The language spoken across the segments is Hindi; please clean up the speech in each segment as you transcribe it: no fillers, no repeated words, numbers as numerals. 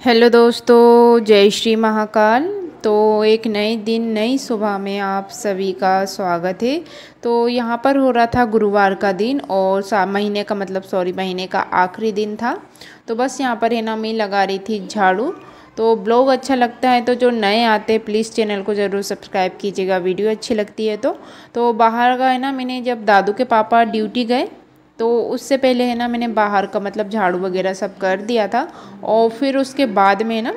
हेलो दोस्तों, जय श्री महाकाल। तो एक नए दिन नई सुबह में आप सभी का स्वागत है। तो यहाँ पर हो रहा था गुरुवार का दिन और महीने का महीने का आखिरी दिन था। तो बस यहाँ पर है ना मैं लगा रही थी झाड़ू। तो ब्लॉग अच्छा लगता है तो जो नए आते हैं प्लीज़ चैनल को ज़रूर सब्सक्राइब कीजिएगा, वीडियो अच्छी लगती है तो बाहर का है ना, मैंने जब दादू के पापा ड्यूटी गए तो उससे पहले है ना मैंने बाहर का झाड़ू वगैरह सब कर दिया था। और फिर उसके बाद में ना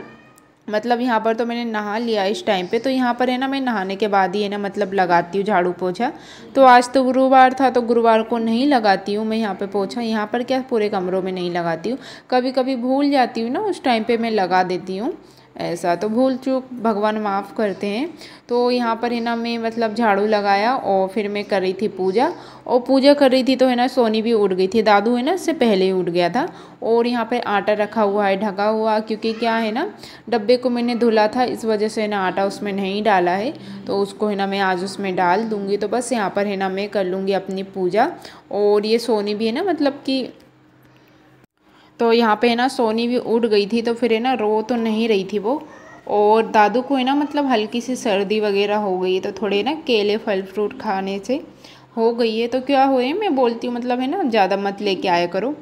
यहाँ पर तो मैंने नहा लिया इस टाइम पे। तो यहाँ पर है ना मैं नहाने के बाद ही है ना लगाती हूँ झाड़ू पोछा। तो आज तो गुरुवार था तो गुरुवार को नहीं लगाती हूँ मैं यहाँ पे पोछा। यहाँ पर क्या पूरे कमरों में नहीं लगाती हूँ, कभी कभी भूल जाती हूँ ना, उस टाइम पे मैं लगा देती हूँ। ऐसा तो भूल चूक भगवान माफ़ करते हैं। तो यहाँ पर है ना मैं झाड़ू लगाया और फिर मैं कर रही थी पूजा। और पूजा कर रही थी तो है ना सोनी भी उठ गई थी, दादू है ना इससे पहले ही उठ गया था। और यहाँ पे आटा रखा हुआ है ढका हुआ, क्योंकि क्या है ना डब्बे को मैंने धुला था, इस वजह से ना आटा उसमें नहीं डाला है। तो उसको है ना मैं आज उसमें डाल दूँगी। तो बस यहाँ पर है ना मैं कर लूँगी अपनी पूजा। और ये सोनी भी है ना कि तो यहाँ पे है ना सोनी भी उठ गई थी, तो फिर है ना रो तो नहीं रही थी वो। और दादू को है ना हल्की सी सर्दी वगैरह हो गई है, तो थोड़े ना केले फल फ्रूट खाने से हो गई है। तो क्या हुए, मैं बोलती हूँ है ना ज़्यादा मत लेके आया करो,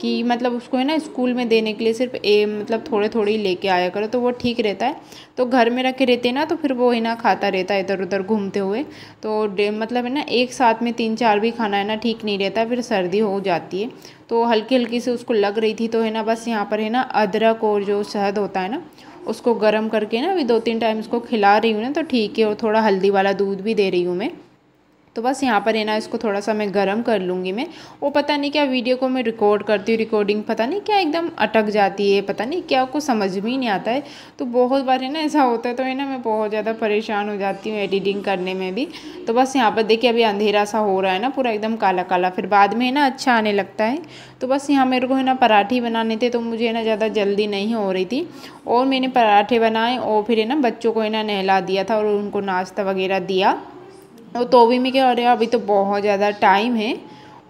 कि उसको है ना स्कूल में देने के लिए सिर्फ थोड़े थोड़े ही लेके आया करो तो वो ठीक रहता है। तो घर में रखे रहते हैं ना तो फिर वो है ना खाता रहता है इधर उधर घूमते हुए। तो है ना एक साथ में 3-4 भी खाना है ना ठीक नहीं रहता, फिर सर्दी हो जाती है। तो हल्की हल्की से उसको लग रही थी। तो है ना बस यहाँ पर है ना अदरक और जो शहद होता है ना उसको गर्म करके ना अभी 2-3 टाइम उसको खिला रही हूँ ना, तो ठीक है। और थोड़ा हल्दी वाला दूध भी दे रही हूँ मैं। तो बस यहाँ पर है ना इसको थोड़ा सा मैं गरम कर लूँगी मैं। वो पता नहीं क्या वीडियो को मैं रिकॉर्ड करती हूँ, रिकॉर्डिंग पता नहीं क्या एकदम अटक जाती है, पता नहीं क्या, कुछ समझ में ही नहीं आता है। तो बहुत बार है ना ऐसा होता है, तो है ना मैं बहुत ज़्यादा परेशान हो जाती हूँ एडिटिंग करने में भी। तो बस यहाँ पर देखिए अभी अंधेरा सा हो रहा है ना पूरा एकदम काला काला, फिर बाद में है ना अच्छा आने लगता है। तो बस यहाँ मेरे को है ना पराठे बनाने थे, तो मुझे है ना ज़्यादा जल्दी नहीं हो रही थी। और मैंने पराठे बनाए और फिर है ना बच्चों को है ना नहला दिया था और उनको नाश्ता वगैरह दिया। और तो भी मैं क्या हो रहा है, अभी तो बहुत ज़्यादा टाइम है।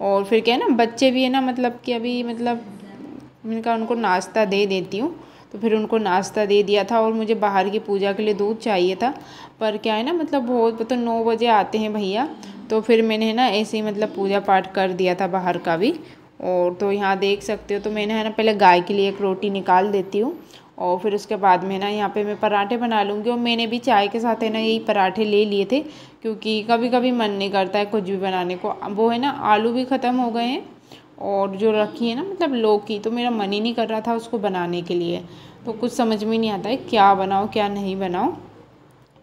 और फिर क्या है ना बच्चे भी है ना कि अभी मैंने कहा उनको नाश्ता दे देती हूँ। तो फिर उनको नाश्ता दे दिया था। और मुझे बाहर की पूजा के लिए दूध चाहिए था, पर क्या है ना बहुत 9 बजे आते हैं भैया। तो फिर मैंने है ना ऐसे ही पूजा पाठ कर दिया था बाहर का भी। और तो यहाँ देख सकते हो, तो मैंने है ना पहले गाय के लिए एक रोटी निकाल देती हूँ और फिर उसके बाद में ना यहाँ पे मैं पराठे बना लूँगी। और मैंने भी चाय के साथ है ना यही पराठे ले लिए थे, क्योंकि कभी कभी मन नहीं करता है कुछ भी बनाने को। वो है ना आलू भी ख़त्म हो गए हैं और जो रखी है ना लौकी, तो मेरा मन ही नहीं कर रहा था उसको बनाने के लिए। तो कुछ समझ में नहीं आता है क्या बनाऊँ क्या नहीं बनाऊँ।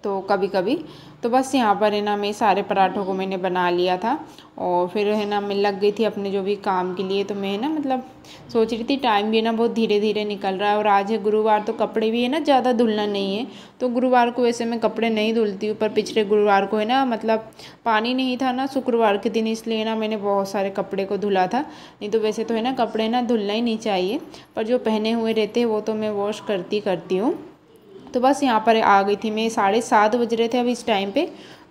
तो कभी कभी तो बस यहाँ पर है ना मैं सारे पराठों को मैंने बना लिया था। और फिर है ना मैं लग गई थी अपने जो भी काम के लिए। तो मैं ना सोच रही थी टाइम भी है ना बहुत धीरे धीरे निकल रहा है। और आज है गुरुवार, तो कपड़े भी है ना ज़्यादा धुलना नहीं है। तो गुरुवार को वैसे मैं कपड़े नहीं धुलती हूँ, पर पिछले गुरुवार को है ना पानी नहीं था ना शुक्रवार के दिन, इसलिए ना मैंने बहुत सारे कपड़े को धुला था। नहीं तो वैसे तो है ना कपड़े ना धुलना ही नहीं चाहिए, पर जो पहने हुए रहते हैं वो तो मैं वॉश करती हूँ। तो बस यहाँ पर आ गई थी मैं, 7:30 बज रहे थे अब इस टाइम पे।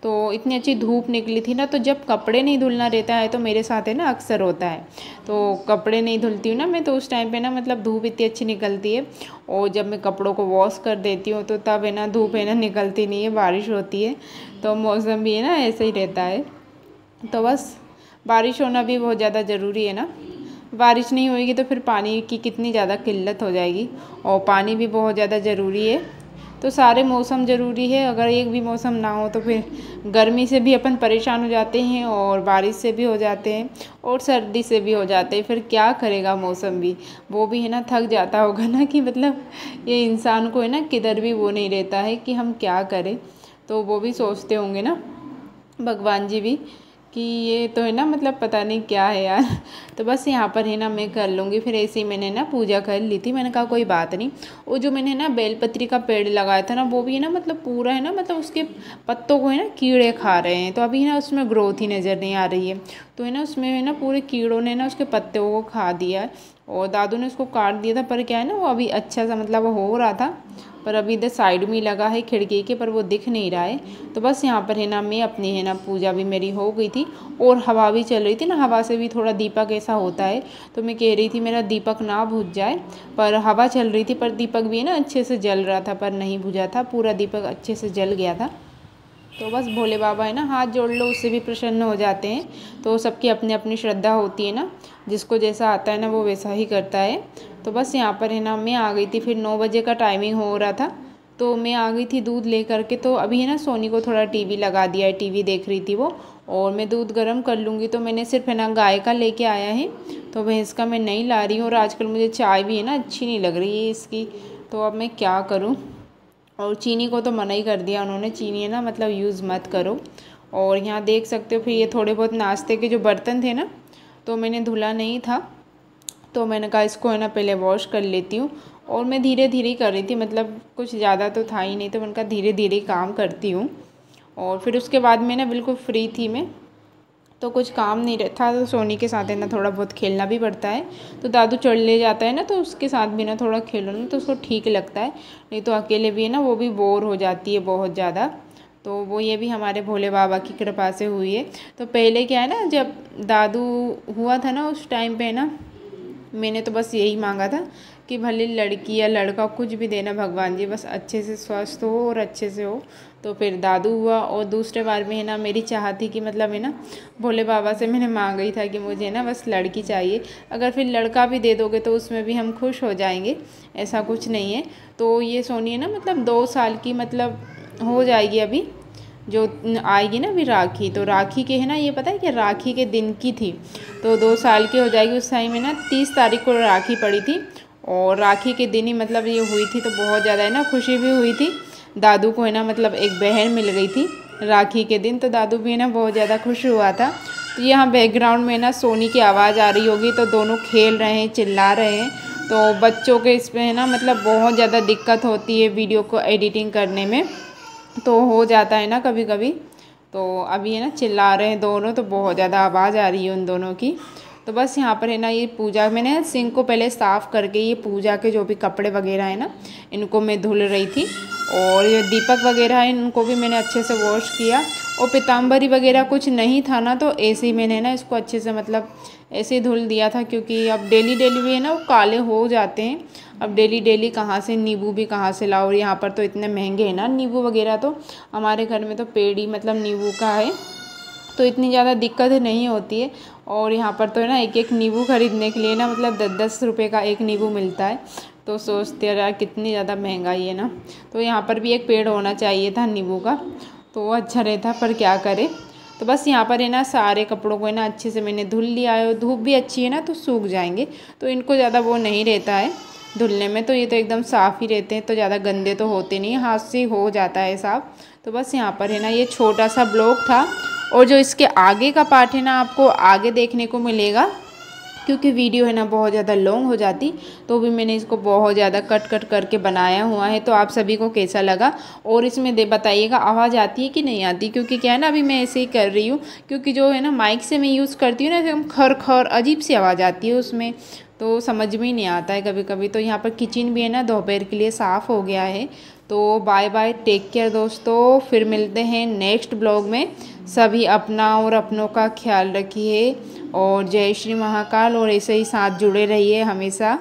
तो इतनी अच्छी धूप निकली थी ना, तो जब कपड़े नहीं धुलना रहता है तो मेरे साथ है ना अक्सर होता है। तो कपड़े नहीं धुलती हूँ ना मैं, तो उस टाइम पे ना धूप इतनी अच्छी निकलती है। और जब मैं कपड़ों को वॉश कर देती हूँ तो तब है ना धूप है ना निकलती नहीं है, बारिश होती है। तो मौसम भी है ना ऐसे ही रहता है। तो बस बारिश होना भी बहुत ज़्यादा ज़रूरी है ना। बारिश नहीं होएगी तो फिर पानी की कितनी ज़्यादा किल्लत हो जाएगी, और पानी भी बहुत ज़्यादा ज़रूरी है। तो सारे मौसम ज़रूरी है, अगर एक भी मौसम ना हो तो फिर गर्मी से भी अपन परेशान हो जाते हैं और बारिश से भी हो जाते हैं और सर्दी से भी हो जाते हैं। फिर क्या करेगा मौसम भी, वो भी है ना थक जाता होगा ना, कि ये इंसान को है ना किधर भी वो नहीं रहता है कि हम क्या करें। तो वो भी सोचते होंगे ना भगवान जी भी, कि ये तो है ना पता नहीं क्या है यार। तो बस यहाँ पर है ना मैं कर लूँगी। फिर ऐसे ही मैंने ना पूजा कर ली थी, मैंने कहा कोई बात नहीं। वो जो मैंने ना बेलपत्री का पेड़ लगाया था ना, वो भी है ना पूरा है ना उसके पत्तों को है ना कीड़े खा रहे हैं। तो अभी ना उसमें ग्रोथ ही नज़र नहीं आ रही है। तो है ना उसमें है ना पूरे कीड़ों ने ना उसके पत्तों को खा दिया है। और दादू ने उसको काट दिया था, पर क्या है ना वो अभी अच्छा सा हो रहा था। पर अभी इधर साइड में लगा है खिड़की के, पर वो दिख नहीं रहा है। तो बस यहाँ पर है ना मैं अपनी है ना पूजा भी मेरी हो गई थी और हवा भी चल रही थी ना, हवा से भी थोड़ा दीपक ऐसा होता है। तो मैं कह रही थी मेरा दीपक ना बुझ जाए, पर हवा चल रही थी, पर दीपक भी है ना अच्छे से जल रहा था, पर नहीं बुझा था, पूरा दीपक अच्छे से जल गया था। तो बस भोले बाबा है ना हाथ जोड़ लो उससे भी प्रसन्न हो जाते हैं। तो सबकी अपनी अपनी श्रद्धा होती है ना, जिसको जैसा आता है ना वो वैसा ही करता है। तो बस यहाँ पर है ना मैं आ गई थी, फिर 9 बजे का टाइमिंग हो रहा था, तो मैं आ गई थी दूध ले करके। तो अभी है ना सोनी को थोड़ा टीवी लगा दिया है, टीवी देख रही थी वो, और मैं दूध गर्म कर लूँगी। तो मैंने सिर्फ है ना गाय का लेके आया है, तो भैंस का मैं नहीं ला रही हूँ। और आजकल मुझे चाय भी है ना अच्छी नहीं लग रही है इसकी, तो अब मैं क्या करूँ। और चीनी को तो मना ही कर दिया उन्होंने, चीनी है ना मतलब यूज़ मत करो। और यहाँ देख सकते हो फिर ये थोड़े बहुत नाश्ते के जो बर्तन थे ना, तो मैंने धुला नहीं था, तो मैंने कहा इसको है ना पहले वॉश कर लेती हूँ। और मैं धीरे धीरे ही कर रही थी, मतलब कुछ ज़्यादा तो था ही नहीं, तो मैंने कहा धीरे धीरे काम करती हूँ। और फिर उसके बाद में ना बिल्कुल फ्री थी मैं, तो कुछ काम नहीं था। तो सोनी के साथ है ना थोड़ा बहुत खेलना भी पड़ता है, तो दादू चढ़ ले जाता है ना, तो उसके साथ भी ना थोड़ा खेलो ना तो उसको ठीक लगता है, नहीं तो अकेले भी है ना वो भी बोर हो जाती है बहुत ज़्यादा। तो वो ये भी हमारे भोले बाबा की कृपा से हुई है। तो पहले क्या है ना जब दादू हुआ था ना उस टाइम पे ना मैंने तो बस यही मांगा था कि भले लड़की या लड़का कुछ भी देना भगवान जी, बस अच्छे से स्वस्थ हो और अच्छे से हो। तो फिर दादू हुआ, और दूसरे बार में है ना मेरी चाह थी कि मतलब है ना भोले बाबा से मैंने मांगा ही था कि मुझे ना बस लड़की चाहिए, अगर फिर लड़का भी दे दोगे तो उसमें भी हम खुश हो जाएंगे, ऐसा कुछ नहीं है। तो ये सोनी है ना मतलब 2 साल की मतलब हो जाएगी अभी, जो आएगी ना अभी राखी, तो राखी के है ना ये पता है कि राखी के दिन की थी, तो 2 साल की हो जाएगी। उस टाइम में ना 30 तारीख को राखी पड़ी थी, और राखी के दिन ही मतलब ये हुई थी, तो बहुत ज़्यादा है ना खुशी भी हुई थी। दादू को है ना मतलब एक बहन मिल गई थी राखी के दिन, तो दादू भी है ना बहुत ज़्यादा खुश हुआ था। तो यहाँ बैकग्राउंड में ना सोनी की आवाज़ आ रही होगी, तो दोनों खेल रहे हैं, चिल्ला रहे हैं। तो बच्चों के इसमें है ना मतलब बहुत ज़्यादा दिक्कत होती है वीडियो को एडिटिंग करने में, तो हो जाता है ना कभी कभी। तो अभी है ना चिल्ला रहे हैं दोनों, तो बहुत ज़्यादा आवाज़ आ रही है उन दोनों की। तो बस यहाँ पर है ना ये पूजा मैंने सिंक को पहले साफ़ करके ये पूजा के जो भी कपड़े वगैरह है ना इनको मैं धुल रही थी, और ये दीपक वगैरह है इनको भी मैंने अच्छे से वॉश किया। और पीताम्बरी वगैरह कुछ नहीं था ना, तो ऐसे ही मैंने ना इसको अच्छे से मतलब ऐसे ही धुल दिया था, क्योंकि अब डेली डेली भी है ना वो काले हो जाते हैं। अब डेली डेली कहाँ से नींबू भी कहाँ से लाओ, और यहाँ पर तो इतने महंगे हैं ना नींबू वगैरह, तो हमारे घर में तो पेड़ ही मतलब नींबू का है, तो इतनी ज़्यादा दिक्कत नहीं होती है। और यहाँ पर तो है ना एक एक नींबू खरीदने के लिए ना मतलब 10-10 रुपये का एक नींबू मिलता है, तो सोचते यार कितनी ज़्यादा महंगाई है ना। तो यहाँ पर भी एक पेड़ होना चाहिए था नींबू का, तो वो अच्छा रहता, पर क्या करे। तो बस यहाँ पर है ना सारे कपड़ों को है ना अच्छे से मैंने धुल लिया है, और धूप भी अच्छी है ना तो सूख जाएंगे, तो इनको ज़्यादा वो नहीं रहता है धुलने में, तो ये तो एकदम साफ़ ही रहते हैं, तो ज़्यादा गंदे तो होते नहीं, हाथ से हो जाता है साफ़। तो बस यहाँ पर है ना ये छोटा सा ब्लॉग था, और जो इसके आगे का पार्ट है ना आपको आगे देखने को मिलेगा, क्योंकि वीडियो है ना बहुत ज़्यादा लॉन्ग हो जाती, तो भी मैंने इसको बहुत ज़्यादा कट कट करके बनाया हुआ है। तो आप सभी को कैसा लगा, और इसमें बताइएगा आवाज़ आती है कि नहीं आती, क्योंकि क्या है ना अभी मैं ऐसे ही कर रही हूँ, क्योंकि जो है ना माइक से मैं यूज़ करती हूँ ना एकदम खर खर अजीब सी आवाज़ आती है उसमें, तो समझ में ही नहीं आता है कभी कभी। तो यहाँ पर किचन भी है ना दोपहर के लिए साफ़ हो गया है। तो बाय बाय, टेक केयर दोस्तों, फिर मिलते हैं नेक्स्ट ब्लॉग में। सभी अपना और अपनों का ख्याल रखिए, और जय श्री महाकाल, और ऐसे ही साथ जुड़े रहिए हमेशा।